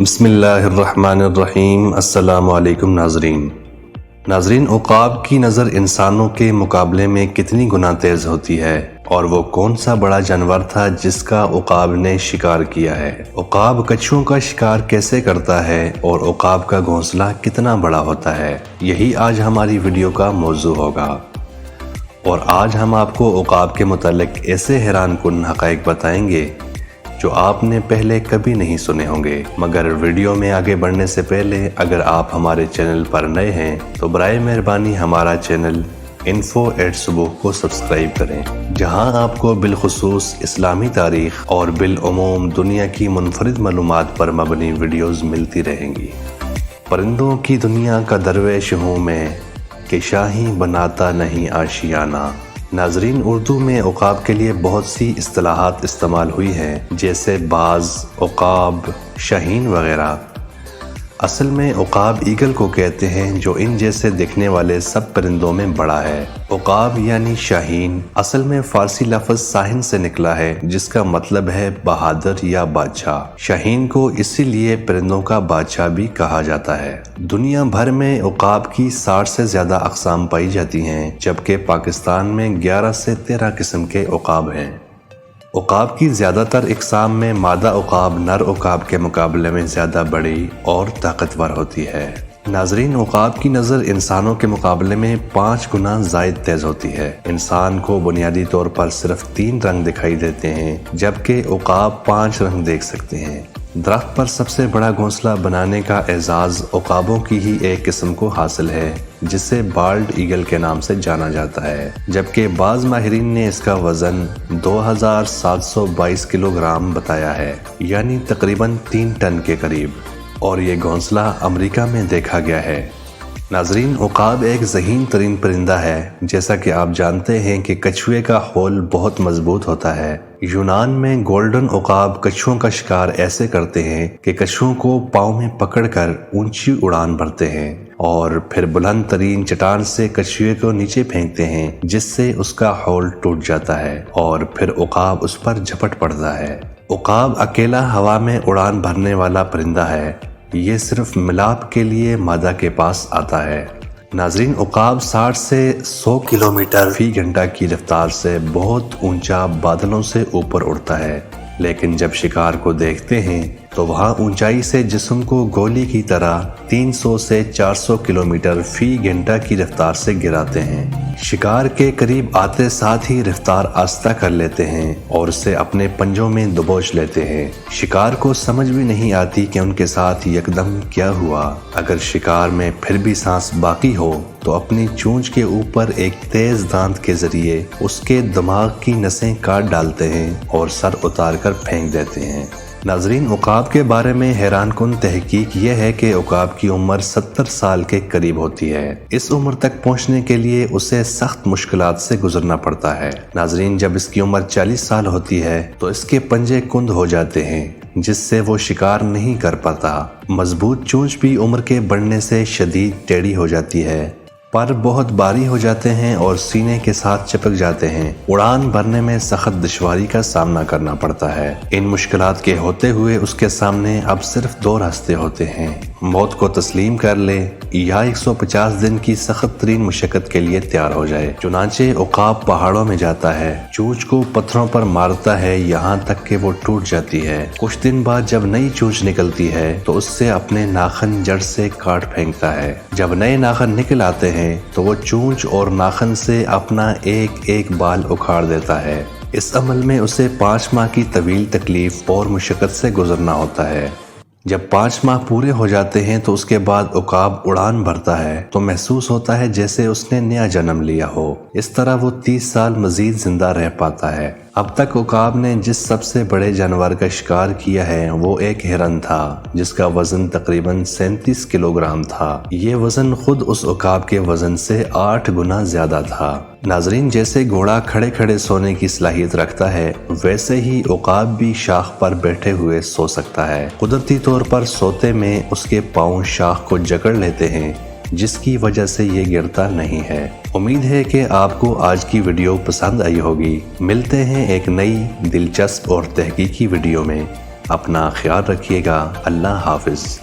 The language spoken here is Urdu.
بسم اللہ الرحمن الرحیم۔ السلام علیکم ناظرین، عقاب کی نظر انسانوں کے مقابلے میں کتنی گنا تیز ہوتی ہے، اور وہ کون سا بڑا جانور تھا جس کا عقاب نے شکار کیا ہے؟ عقاب کچھووں کا شکار کیسے کرتا ہے اور عقاب کا گھونسلہ کتنا بڑا ہوتا ہے، یہی آج ہماری ویڈیو کا موضوع ہوگا۔ اور آج ہم آپ کو عقاب کے متعلق ایسے حیران کن حقائق بتائیں گے جو آپ نے پہلے کبھی نہیں سنے ہوں گے۔ مگر ویڈیو میں آگے بڑھنے سے پہلے اگر آپ ہمارے چینل پر نئے ہیں تو برائے مہربانی ہمارا چینل info@subuh کو سبسکرائب کریں، جہاں آپ کو بالخصوص اسلامی تاریخ اور بالعموم دنیا کی منفرد معلومات پر مبنی ویڈیوز ملتی رہیں گی۔ پرندوں کی دنیا کا درویش ہوں میں کہ شاہی بناتا نہیں آشیانہ۔ ناظرین، اردو میں عقاب کے لیے بہت سی اصطلاحات استعمال ہوئی ہیں، جیسے باز، عقاب، شاہین وغیرہ۔ اصل میں عقاب ایگل کو کہتے ہیں، جو ان جیسے دکھنے والے سب پرندوں میں بڑا ہے۔ عقاب یعنی شاہین اصل میں فارسی لفظ صاحن سے نکلا ہے، جس کا مطلب ہے بہادر یا بادشاہ۔ شاہین کو اسی لیے پرندوں کا بادشاہ بھی کہا جاتا ہے۔ دنیا بھر میں عقاب کی 60 سے زیادہ اقسام پائی جاتی ہیں، جبکہ پاکستان میں 11 سے 13 قسم کے عقاب ہیں۔ عقاب کی زیادہ تر اقسام میں مادہ عقاب نر عقاب کے مقابلے میں زیادہ بڑی اور طاقتور ہوتی ہے۔ ناظرین، عقاب کی نظر انسانوں کے مقابلے میں 5 گنا زائد تیز ہوتی ہے۔ انسان کو بنیادی طور پر صرف 3 رنگ دکھائی دیتے ہیں، جبکہ عقاب 5 رنگ دیکھ سکتے ہیں۔ درخت پر سب سے بڑا گھونسلہ بنانے کا اعزاز عقابوں کی ہی ایک قسم کو حاصل ہے، جسے بالڈ ایگل کے نام سے جانا جاتا ہے، جبکہ بعض ماہرین نے اس کا وزن 2722 کلو گرام بتایا ہے، یعنی تقریباً 3 ٹن کے قریب، اور یہ گھونسلہ امریکہ میں دیکھا گیا ہے۔ ناظرین، عقاب ایک ذہین ترین پرندہ ہے۔ جیسا کہ آپ جانتے ہیں کہ کچھوے کا ہول بہت مضبوط ہوتا ہے۔ یونان میں گولڈن عقاب کچھووں کا شکار ایسے کرتے ہیں کہ کچھووں کو پاؤں میں پکڑ کر اونچی اڑان بھرتے ہیں اور پھر بلند ترین چٹان سے کچھوے کو نیچے پھینکتے ہیں، جس سے اس کا ہول ٹوٹ جاتا ہے اور پھر عقاب اس پر جھپٹ پڑتا ہے۔ عقاب اکیلا ہوا میں اڑان بھرنے والا پرندہ ہے۔ یہ صرف ملاپ کے لیے مادہ کے پاس آتا ہے۔ ناظرین، عقاب 60 سے 100 کلومیٹر فی گھنٹہ کی رفتار سے بہت اونچا بادلوں سے اوپر اڑتا ہے، لیکن جب شکار کو دیکھتے ہیں تو وہاں اونچائی سے جسم کو گولی کی طرح 300 سے 400 کلومیٹر فی گھنٹہ کی رفتار سے گراتے ہیں۔ شکار کے قریب آتے ساتھ ہی رفتار آہستہ کر لیتے ہیں اور اسے اپنے پنجوں میں دبوچ لیتے ہیں۔ شکار کو سمجھ بھی نہیں آتی کہ ان کے ساتھ یکدم کیا ہوا۔ اگر شکار میں پھر بھی سانس باقی ہو تو اپنی چونچ کے اوپر ایک تیز دانت کے ذریعے اس کے دماغ کی نسیں کاٹ ڈالتے ہیں اور سر اتار کر پھینک دیتے ہیں۔ ناظرین، عقاب کے بارے میں حیران کن تحقیق یہ ہے کہ عقاب کی عمر 70 سال کے قریب ہوتی ہے۔ اس عمر تک پہنچنے کے لیے اسے سخت مشکلات سے گزرنا پڑتا ہے۔ ناظرین، جب اس کی عمر 40 سال ہوتی ہے تو اس کے پنجے کند ہو جاتے ہیں، جس سے وہ شکار نہیں کر پاتا۔ مضبوط چونچ بھی عمر کے بڑھنے سے شدید ٹیڑھی ہو جاتی ہے، پر بہت بھاری ہو جاتے ہیں اور سینے کے ساتھ چپک جاتے ہیں۔ اڑان بھرنے میں سخت دشواری کا سامنا کرنا پڑتا ہے۔ ان مشکلات کے ہوتے ہوئے اس کے سامنے اب صرف 2 راستے ہوتے ہیں: موت کو تسلیم کر لے یا 150 دن کی سخت ترین مشقت کے لیے تیار ہو جائے۔ چنانچہ عقاب پہاڑوں میں جاتا ہے، چونچ کو پتھروں پر مارتا ہے یہاں تک کہ وہ ٹوٹ جاتی ہے۔ کچھ دن بعد جب نئی چونچ نکلتی ہے تو اس سے اپنے ناخن جڑ سے کاٹ پھینکتا ہے۔ جب نئے ناخن نکل آتے ہیں تو وہ چونچ اور ناخن سے اپنا ایک ایک بال اکھاڑ دیتا ہے۔ اس عمل میں اسے 5 ماہ کی طویل تکلیف اور مشقت سے گزرنا ہوتا ہے۔ جب 5 ماہ پورے ہو جاتے ہیں تو اس کے بعد عقاب اڑان بھرتا ہے تو محسوس ہوتا ہے جیسے اس نے نیا جنم لیا ہو۔ اس طرح وہ 30 سال مزید زندہ رہ پاتا ہے۔ اب تک عقاب نے جس سب سے بڑے جانور کا شکار کیا ہے وہ ایک ہرن تھا، جس کا وزن تقریباً 37 کلو گرام تھا۔ یہ وزن خود اس عقاب کے وزن سے 8 گنا زیادہ تھا۔ ناظرین، جیسے گھوڑا کھڑے کھڑے سونے کی صلاحیت رکھتا ہے، ویسے ہی عقاب بھی شاخ پر بیٹھے ہوئے سو سکتا ہے۔ قدرتی طور پر سوتے میں اس کے پاؤں شاخ کو جکڑ لیتے ہیں، جس کی وجہ سے یہ گرتا نہیں ہے۔ امید ہے کہ آپ کو آج کی ویڈیو پسند آئی ہوگی۔ ملتے ہیں ایک نئی دلچسپ اور تحقیقی ویڈیو میں۔ اپنا خیال رکھیے گا۔ اللہ حافظ۔